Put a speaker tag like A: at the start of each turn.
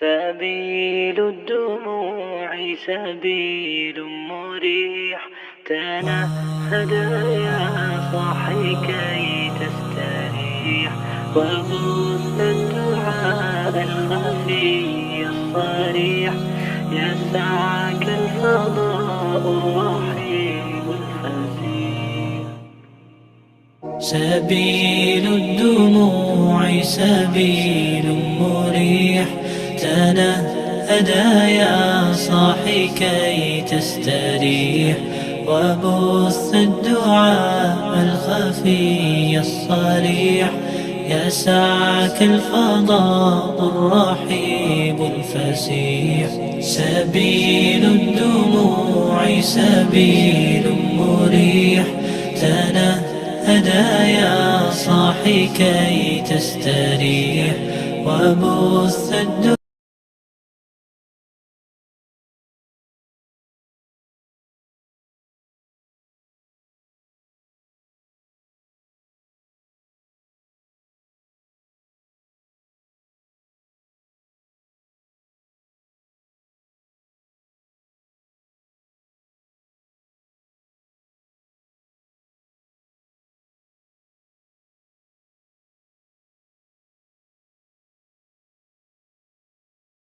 A: سبيل الدموع سبيل مريح، تنهد يا صاحي كي تستريح، وبث الدعاء الخفي الصريح، يسعك الفضاء الرحيم الفسيح.
B: سبيل الدموع سبيل مريح، تنهد يا صاحي كي تستريح، وبث الدعاء الخفي الصريح، يسعك الفضاء الرحيب الفسيح. سبيل الدموع سبيل مريح، تنهد يا صاحي كي تستريح، وبث الدعاء